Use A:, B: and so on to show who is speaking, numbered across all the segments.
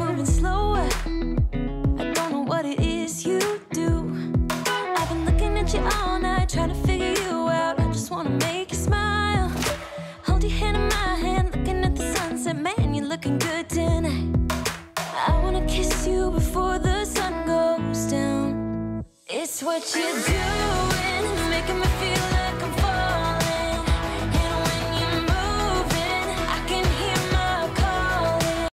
A: moving slower. I don't know what it is you do. I've been looking at you all night, trying to figure you out. I just wanna make you smile. Hold your hand in my hand, looking at the sunset. Man, you're looking good tonight. I wanna kiss you before the sun goes down. It's what you're doing, making me feel like I'm falling. And when you're moving, I can hear my calling.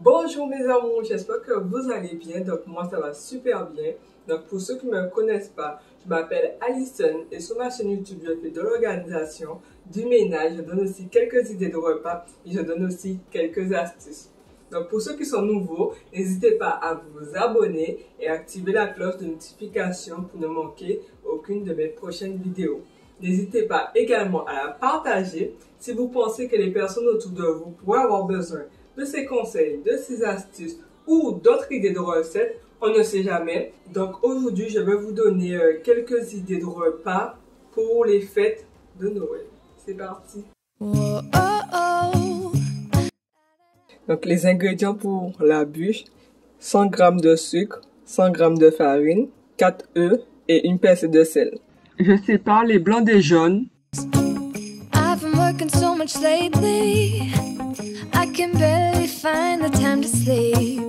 B: Bonjour mes amours, j'espère que vous allez bien. Donc moi ça va super bien. Donc pour ceux qui ne me connaissent pas, je m'appelle Alison et sur ma chaîne YouTube je fais de l'organisation, du ménage, je donne aussi quelques idées de repas et je donne aussi quelques astuces. Donc pour ceux qui sont nouveaux, n'hésitez pas à vous abonner et activer la cloche de notification pour ne manquer aucune de mes prochaines vidéos. N'hésitez pas également à la partager si vous pensez que les personnes autour de vous pourraient avoir besoin de ces conseils, de ces astuces ou d'autres idées de recettes, on ne sait jamais. Donc aujourd'hui, je vais vous donner quelques idées de repas pour les fêtes de Noël. C'est parti! Donc les ingrédients pour la bûche: 100 g de sucre, 100 g de farine, 4 œufs et une pincée de sel. Je sépare les blancs des jaunes.
A: I've been working so much lately, I can barely find the time to sleep.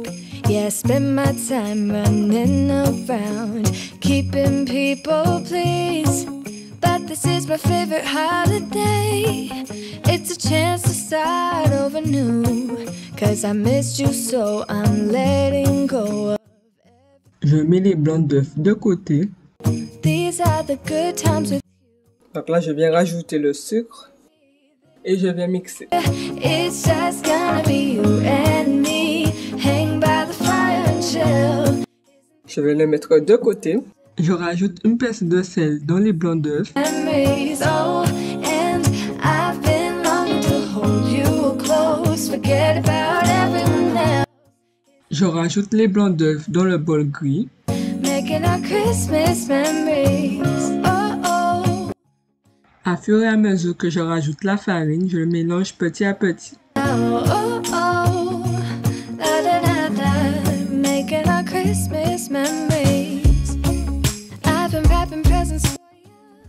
A: Yeah, I spend my time running around, keeping people pleased. But this is my favorite holiday. It's a chance to start over new, 'cause I missed you so I'm letting go of.
B: Je mets les blancs d'œufs de côté.
A: These are the good times with
B: Donc là, je viens rajouter le sucre et je viens mixer.
A: It's just gonna be you and me, hang by the fire and chill.
B: Je vais le mettre de côté. Je rajoute une pincée de sel dans les blancs d'œufs.
A: Memories, oh, and I've been longing to hold you close, forget about everyone else.
B: Je rajoute les blancs d'œufs dans le bol gris.
A: Making our Christmas memories, oh, oh.
B: À fur et à mesure que je rajoute la farine, je le mélange petit à petit.
A: Oh, oh, oh. Da, da, da, da. Making our Christmas memories. I've been wrapping presents for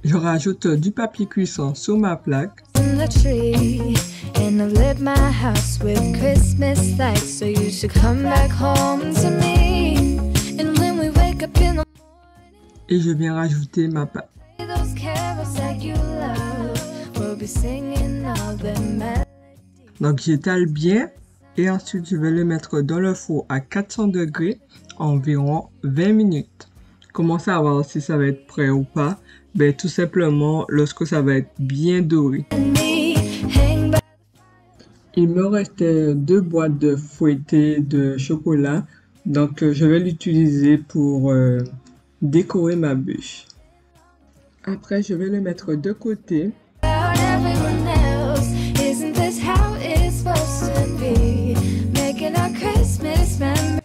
B: Je rajoute du papier cuisson sur ma plaque.
A: in the tree, and I've lit my house with Christmas lights, so you should come back home to me. And when we wake up in the
B: Et je viens rajouter ma pâte.
A: morning, those carols that you love, we'll be singing all the melodies.
B: Donc j'étale bien et ensuite je vais le mettre dans le four à 400 degrés environ 20 minutes. Comment savoir si ça va être prêt ou pas? Ben tout simplement lorsque ça va être bien doré.
A: Hang by
B: Il me restait 2 boîtes de fouetté de chocolat, donc je vais l'utiliser pour décorer ma bûche. Après, je vais le mettre de côté.
A: about everyone else. Isn't this how it's supposed to be? Making our Christmas memories.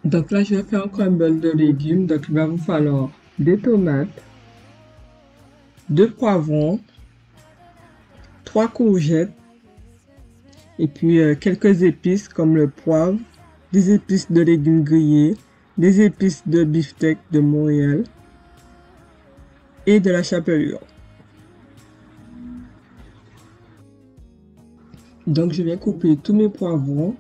B: Donc là, je vais faire un crumble de légumes. Donc il va vous falloir des tomates, 2 poivrons, 3 courgettes et puis quelques épices comme le poivre, des épices de légumes grillés, des épices de beefsteak de Montréal et de la chapelure. Donc je viens couper tous mes poivrons.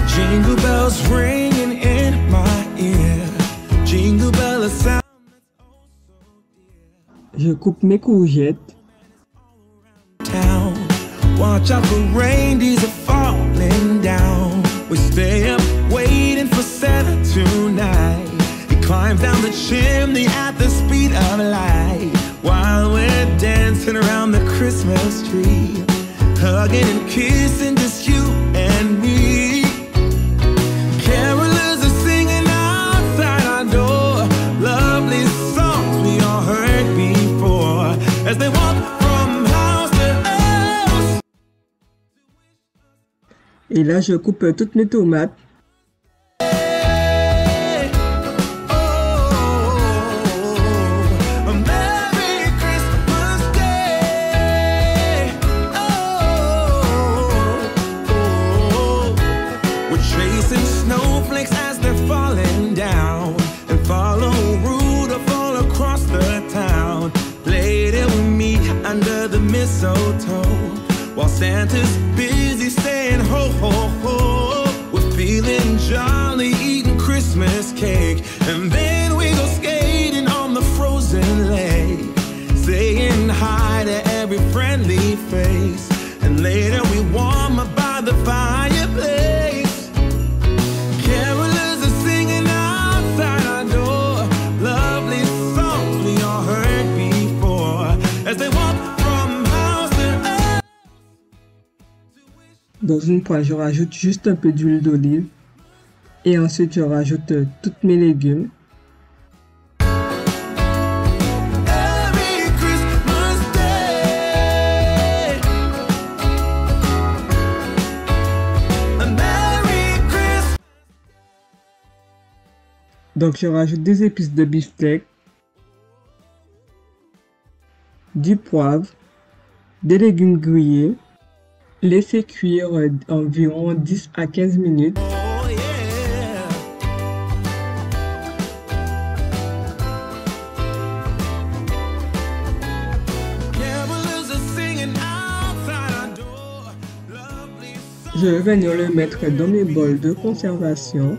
C: Jingle bells ringing in my ear. Jingle bell a sound.
B: Je coupe mes courgettes.
C: Town. Watch out for reindeers are falling down. We stay up waiting for Santa tonight. He climbs down the chimney at the speed of light while we're dancing around the Christmas tree. hugging and kissing, just you and me. Carolers are singing outside our door, lovely songs we all heard before, as they walk from house to house.
B: Et là, je coupe toutes mes tomates.
C: Snowflakes as they're falling down, and follow Rudolph all across the town. Play it with me under the mistletoe, while Santa's busy saying ho ho ho. We're feeling jolly, eating Christmas cake, and then we go skating on the frozen lake, saying hi to every friendly face, and later we warm up by the fireplace. Carolers are singing outside our door, lovely songs we all heard before, as they walk from house to house.
B: Dans une poêle, je rajoute juste un peu d'huile d'olive et ensuite je rajoute tous mes légumes. Donc je rajoute des épices de beefsteak, du poivre, des légumes grillés, les fais cuire environ 10 à 15 minutes.
C: Oh yeah. Carolers are singing outside our door, lovely songs.
B: Je vais venir le mettre dans mes bols de conservation.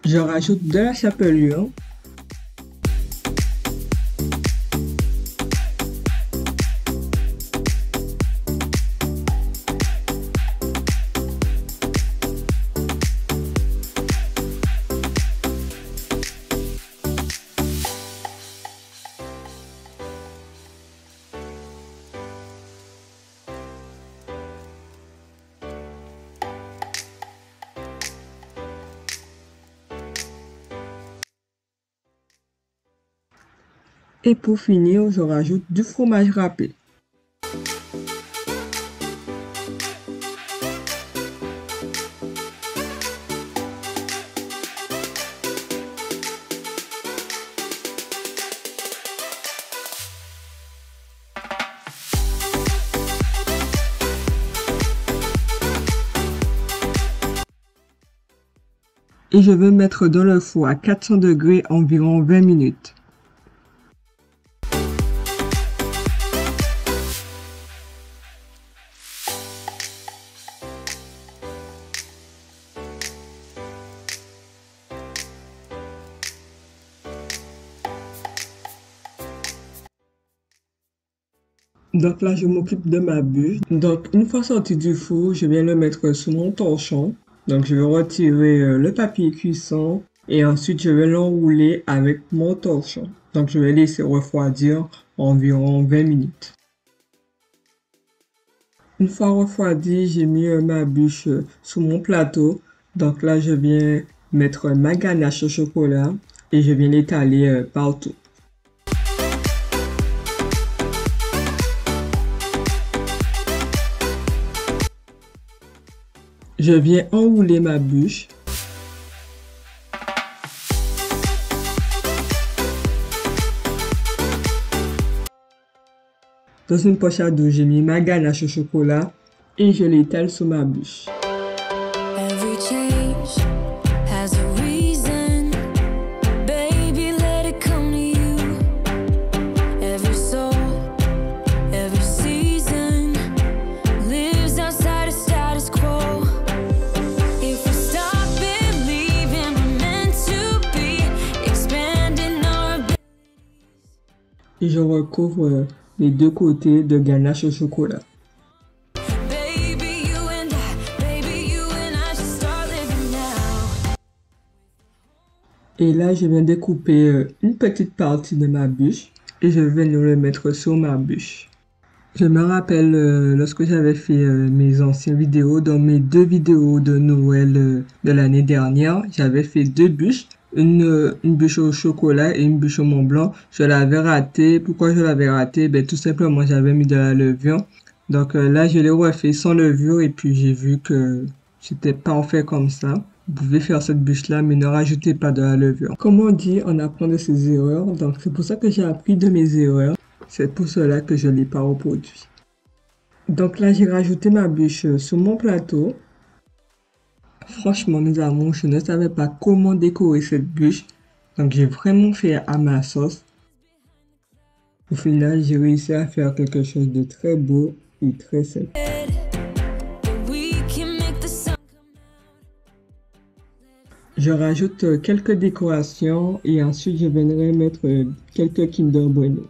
B: Je rajoute de la chapelure, et pour finir, je rajoute du fromage râpé. Et je vais mettre dans le four à 400 degrés environ 20 minutes. Donc là, je m'occupe de ma bûche. Donc, une fois sorti du four, je viens le mettre sous mon torchon. Donc, je vais retirer le papier cuisson et ensuite, je vais l'enrouler avec mon torchon. Donc, je vais laisser refroidir environ 20 minutes. Une fois refroidi, j'ai mis ma bûche sous mon plateau. Donc là, je viens mettre ma ganache au chocolat et je viens l'étaler partout. Je viens enrouler ma bûche. Dans une poche à dos, j'ai mis ma ganache au chocolat et je l'étale sous ma bûche.
A: Every change has a reason. Baby, let it come to you. Every soul, every season lives outside of status quo. If we stop believing we're meant to be, expanding our
B: Et je recouvre les deux côtés de ganache au chocolat.
A: Baby, you and I should start living now.
B: Et là, je viens de couper une petite partie de ma bûche et je vais le mettre sur ma bûche. Je me rappelle lorsque j'avais fait mes anciennes vidéos, dans mes 2 vidéos de Noël de l'année dernière, j'avais fait 2 bûches, une bûche au chocolat et une bûche au Mont Blanc. Je l'avais raté. Pourquoi je l'avais raté? Ben, tout simplement, j'avais mis de la levure. Donc là, je l'ai refait sans levure et puis j'ai vu que c'était parfait comme ça. Vous pouvez faire cette bûche-là, mais ne rajoutez pas de la levure. Comme on dit, on apprend de ses erreurs. Donc c'est pour ça que j'ai appris de mes erreurs. C'est pour cela que je ne l'ai pas reproduit. Donc là, j'ai rajouté ma bûche sur mon plateau. Franchement, mes amours, je ne savais pas comment décorer cette bûche. Donc j'ai vraiment fait à ma sauce. Au final, j'ai réussi à faire quelque chose de très beau et très simple.
A: We can make the sun come out.
B: Je rajoute quelques décorations et ensuite je viendrai mettre quelques Kinder Bueno.